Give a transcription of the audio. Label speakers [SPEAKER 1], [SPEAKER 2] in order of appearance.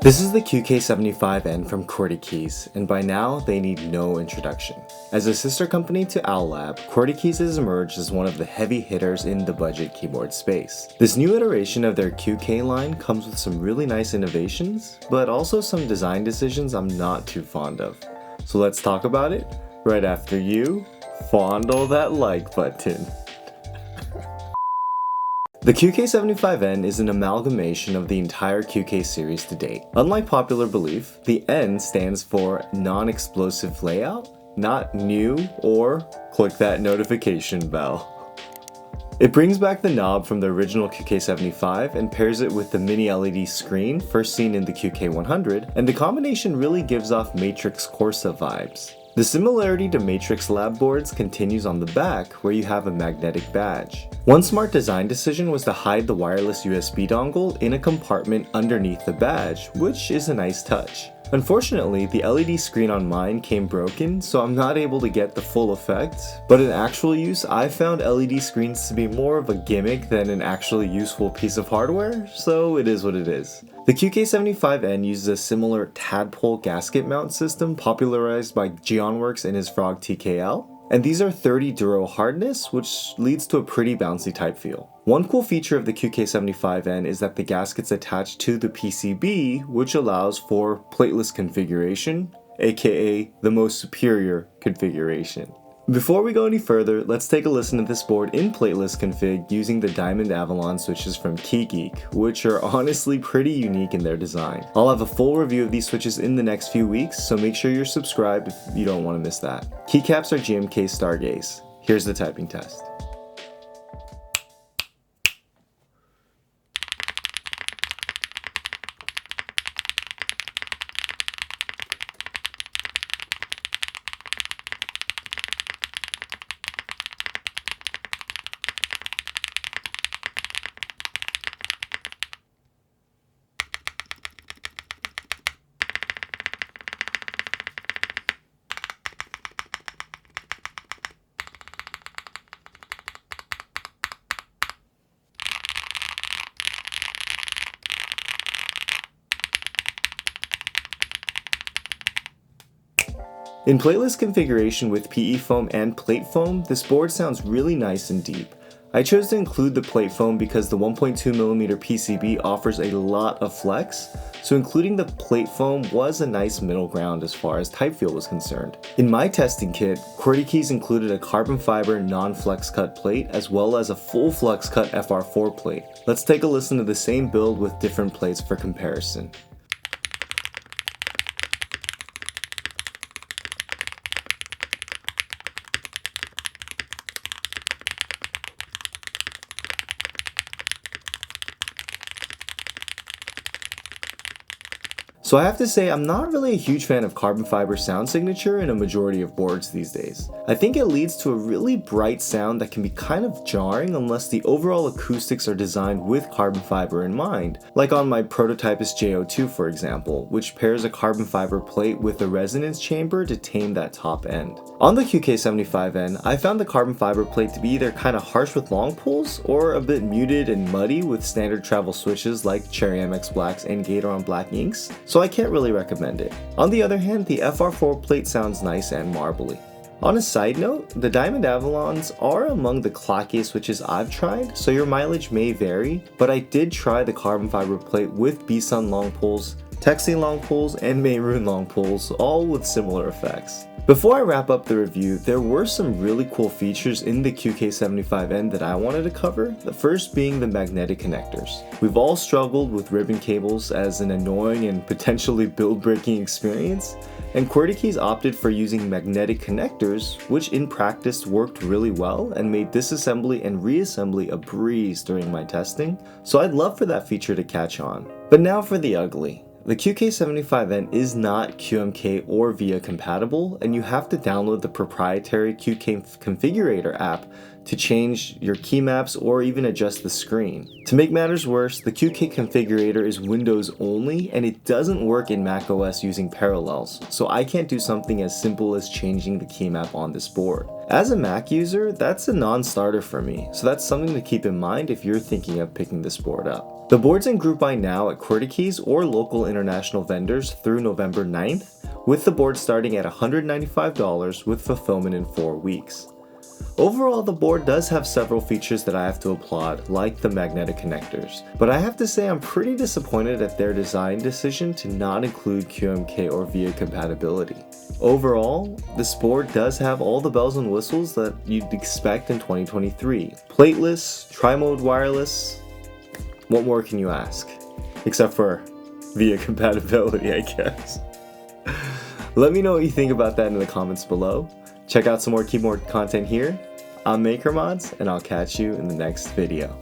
[SPEAKER 1] This is the QK75N from Qwertykeys, and by now they need no introduction. As a sister company to Owllab, Qwertykeys has emerged as one of the heavy hitters in the budget keyboard space. This new iteration of their QK line comes with some really nice innovations, but also some design decisions I'm not too fond of. So let's talk about it right after you fondle that like button. The QK75N is an amalgamation of the entire QK series to date. Unlike popular belief, the N stands for non-explosive layout, not new, or click that notification bell. It brings back the knob from the original QK75 and pairs it with the mini LED screen first seen in the QK100, and the combination really gives off Matrix Corsa vibes. The similarity to Matrix lab boards continues on the back, where you have a magnetic badge. One smart design decision was to hide the wireless USB dongle in a compartment underneath the badge, which is a nice touch. Unfortunately, the LED screen on mine came broken, so I'm not able to get the full effect, but in actual use, I found LED screens to be more of a gimmick than an actually useful piece of hardware, so it is what it is. The QK75N uses a similar tadpole gasket mount system popularized by Geonworks and his Frog TKL, and these are 30 duro hardness, which leads to a pretty bouncy type feel. One cool feature of the QK75N is that the gasket's attached to the PCB, which allows for plateless configuration, aka the most superior configuration. Before we go any further, let's take a listen to this board in plateless config using the Diamond Avalon switches from Keygeek, which are honestly pretty unique in their design. I'll have a full review of these switches in the next few weeks, so make sure you're subscribed if you don't want to miss that. Keycaps are GMK Stargaze. Here's the typing test. In plateless configuration with PE foam and plate foam, this board sounds really nice and deep. I chose to include the plate foam because the 1.2mm PCB offers a lot of flex, so including the plate foam was a nice middle ground as far as type feel was concerned. In my testing kit, Qwertykeys included a carbon fiber non-flex cut plate as well as a full flex cut FR4 plate. Let's take a listen to the same build with different plates for comparison. So I have to say, I'm not really a huge fan of carbon fiber sound signature in a majority of boards these days. I think it leads to a really bright sound that can be kind of jarring unless the overall acoustics are designed with carbon fiber in mind, like on my Prototypist JO2 for example, which pairs a carbon fiber plate with a resonance chamber to tame that top end. On the QK75N, I found the carbon fiber plate to be either kind of harsh with long pulls or a bit muted and muddy with standard travel switches like Cherry MX Blacks and Gatoron Black inks, so I can't really recommend it. On the other hand, the FR4 plate sounds nice and marbly. On a side note, the Diamond Avalons are among the clackiest switches I've tried, so your mileage may vary, but I did try the carbon fiber plate with B-Sun long pulls, Texi long pulls, and Mayroon long pulls, all with similar effects. Before I wrap up the review, there were some really cool features in the QK75N that I wanted to cover, the first being the magnetic connectors. We've all struggled with ribbon cables as an annoying and potentially build-breaking experience, and Qwertykeys opted for using magnetic connectors, which in practice worked really well and made disassembly and reassembly a breeze during my testing, so I'd love for that feature to catch on. But now for the ugly. The QK75N is not QMK or VIA compatible, and you have to download the proprietary QK Configurator app to change your key maps or even adjust the screen. To make matters worse, the QK Configurator is Windows only and it doesn't work in macOS using Parallels, so I can't do something as simple as changing the key map on this board. As a Mac user, that's a non-starter for me, so that's something to keep in mind if you're thinking of picking this board up. The board's in group buy now at Qwertykeys or local international vendors through November 9th, with the board starting at $195 with fulfillment in 4 weeks. Overall, the board does have several features that I have to applaud, like the magnetic connectors, but I have to say I'm pretty disappointed at their design decision to not include QMK or VIA compatibility. Overall, this board does have all the bells and whistles that you'd expect in 2023. Plateless, tri-mode wireless, what more can you ask? Except for VIA compatibility, I guess. Let me know what you think about that in the comments below. Check out some more keyboard content here. I'm MakerMods, and I'll catch you in the next video.